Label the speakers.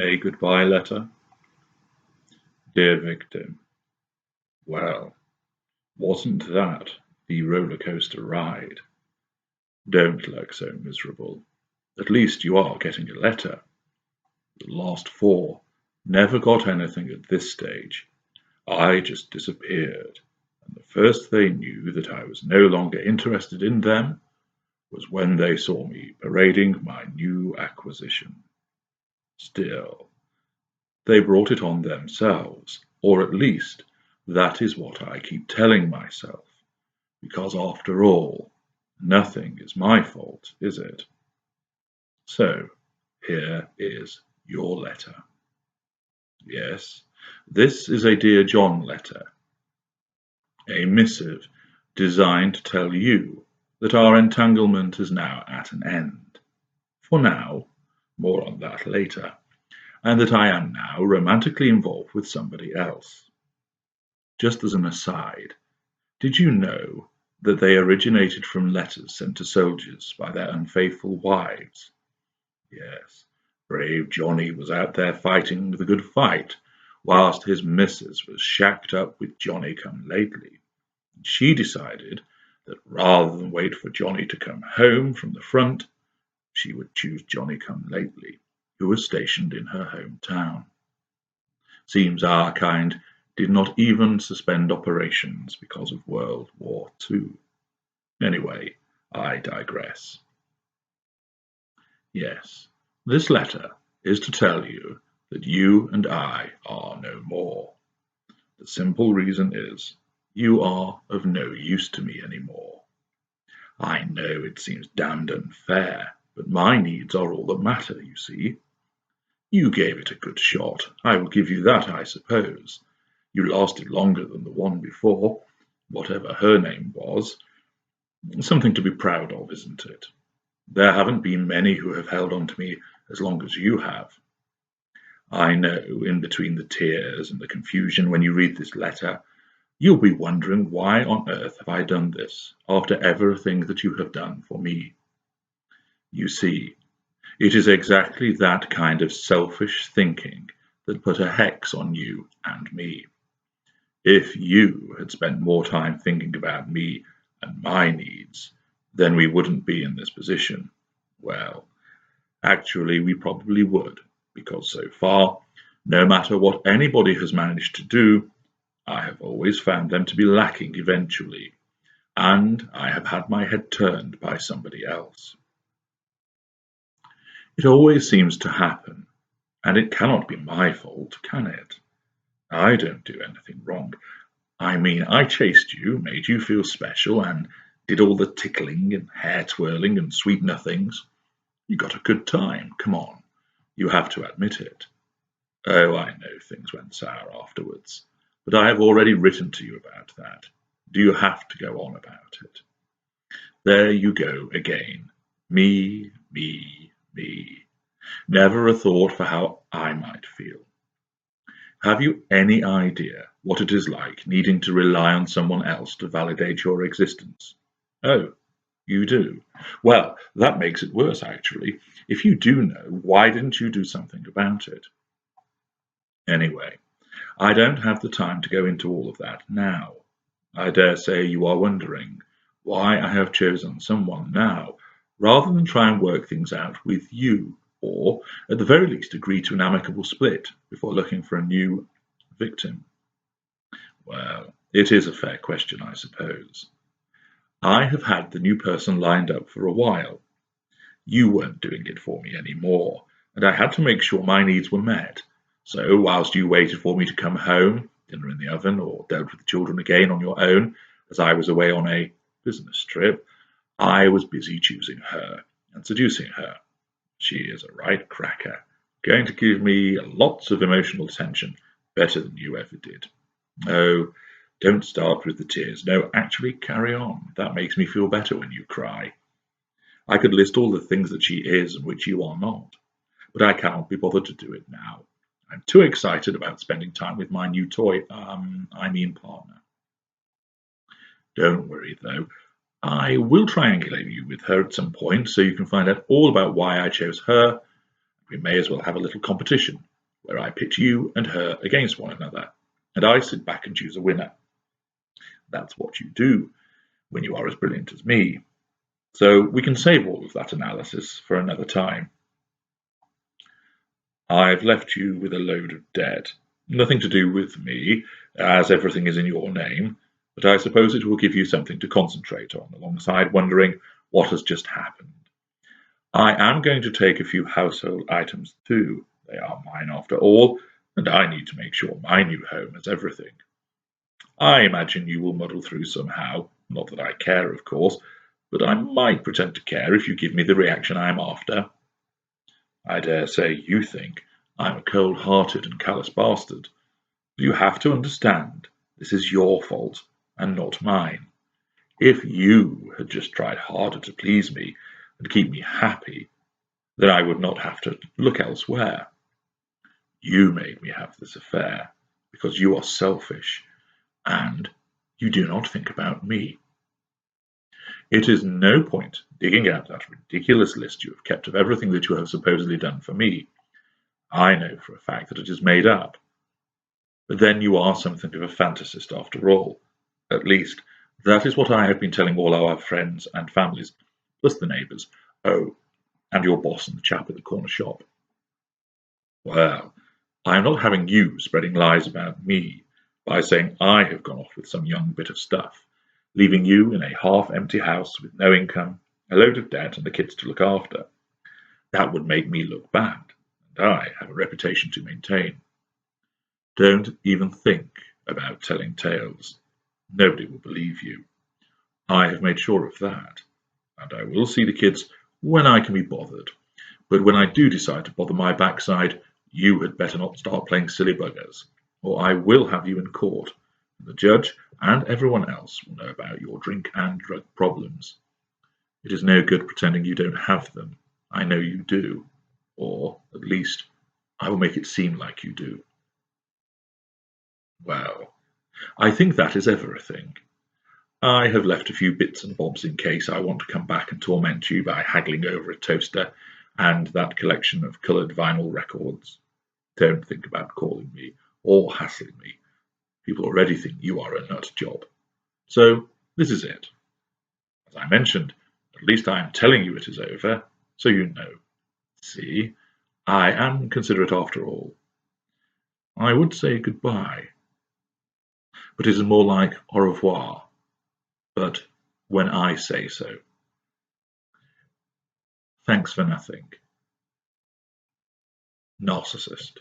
Speaker 1: A goodbye letter. Dear victim, well, wasn't that the roller coaster ride? Don't look so miserable. At least you are getting a letter. The last four never got anything at this stage. I just disappeared, and the first they knew that I was no longer interested in them was when they saw me parading my new acquisition. Still, they brought it on themselves, or at least that is what I keep telling myself, because after all, nothing is my fault, is it? So, here is your letter. Yes, this is a Dear John letter, a missive designed to tell you that our entanglement is now at an end. For now, more on that later, and that I am now romantically involved with somebody else. Just as an aside, did you know that they originated from letters sent to soldiers by their unfaithful wives? Yes, brave Johnny was out there fighting the good fight, whilst his missus was shacked up with Johnny come lately. She decided that rather than wait for Johnny to come home from the front, she would choose Johnny come lately, who was stationed in her hometown. Seems our kind did not even suspend operations because of World War II. Anyway, I digress. Yes, this letter is to tell you that you and I are no more. The simple reason is you are of no use to me anymore. I know it seems damned unfair, but my needs are all that matter, you see. You gave it a good shot. I will give you that, I suppose. You lasted longer than the one before, whatever her name was. Something to be proud of, isn't it? There haven't been many who have held on to me as long as you have. I know, in between the tears and the confusion when you read this letter, you'll be wondering why on earth have I done this, after everything that you have done for me. You see, it is exactly that kind of selfish thinking that put a hex on you and me. If you had spent more time thinking about me and my needs, then we wouldn't be in this position. Well, actually, we probably would, because so far, no matter what anybody has managed to do, I have always found them to be lacking eventually, and I have had my head turned by somebody else. It always seems to happen, and it cannot be my fault, can it? I don't do anything wrong. I mean, I chased you, made you feel special, and did all the tickling and hair twirling and sweet nothings. You got a good time, come on. You have to admit it. Oh, I know things went sour afterwards, but I have already written to you about that. Do you have to go on about it? There you go again. Me, me, me. Never a thought for how I might feel. Have you any idea what it is like needing to rely on someone else to validate your existence? Oh, you do? Well, that makes it worse, actually. If you do know, why didn't you do something about it? Anyway, I don't have the time to go into all of that now. I dare say you are wondering why I have chosen someone now, rather than try and work things out with you, or at the very least agree to an amicable split before looking for a new victim. Well, it is a fair question, I suppose. I have had the new person lined up for a while. You weren't doing it for me anymore, and I had to make sure my needs were met. So, whilst you waited for me to come home, dinner in the oven, or dealt with the children again on your own, as I was away on a business trip, I was busy choosing her and seducing her. She is a right cracker, going to give me lots of emotional attention, better than you ever did. Oh, don't start with the tears. No, actually carry on. That makes me feel better when you cry. I could list all the things that she is and which you are not, but I cannot be bothered to do it now. I'm too excited about spending time with my new partner. Don't worry though, I will triangulate you with her at some point so you can find out all about why I chose her, We may as well have a little competition, where I pit you and her against one another, and I sit back and choose a winner. That's what you do when you are as brilliant as me. So we can save all of that analysis for another time. I've left you with a load of debt. Nothing to do with me, as everything is in your name, but I suppose it will give you something to concentrate on, alongside wondering what has just happened. I am going to take a few household items too. They are mine after all, and I need to make sure my new home has everything. I imagine you will muddle through somehow, not that I care, of course, but I might pretend to care if you give me the reaction I am after. I dare say you think I'm a cold-hearted and callous bastard. But you have to understand, this is your fault, and not mine. If you had just tried harder to please me and keep me happy, then I would not have to look elsewhere. You made me have this affair because you are selfish, and you do not think about me. It is no point digging out that ridiculous list you have kept of everything that you have supposedly done for me. I know for a fact that it is made up. But then you are something of a fantasist after all. At least, that is what I have been telling all our friends and families, plus the neighbours. Oh, and your boss and the chap at the corner shop. Well, I am not having you spreading lies about me by saying I have gone off with some young bit of stuff, leaving you in a half-empty house with no income, a load of debt, and the kids to look after. That would make me look bad, and I have a reputation to maintain. Don't even think about telling tales. Nobody will believe you. I have made sure of that, and I will see the kids when I can be bothered. But when I do decide to bother my backside, you had better not start playing silly buggers, or I will have you in court. The judge and everyone else will know about your drink and drug problems. It is no good pretending you don't have them. I know you do, or at least I will make it seem like you do. Well, I think that is everything. I have left a few bits and bobs in case I want to come back and torment you by haggling over a toaster and that collection of coloured vinyl records. Don't think about calling me or hassling me. People already think you are a nut job. So this is it. As I mentioned, at least I am telling you it is over, so you know. See, I am considerate after all. I would say goodbye, but it is more like au revoir, but when I say so. Thanks for nothing. Narcissist.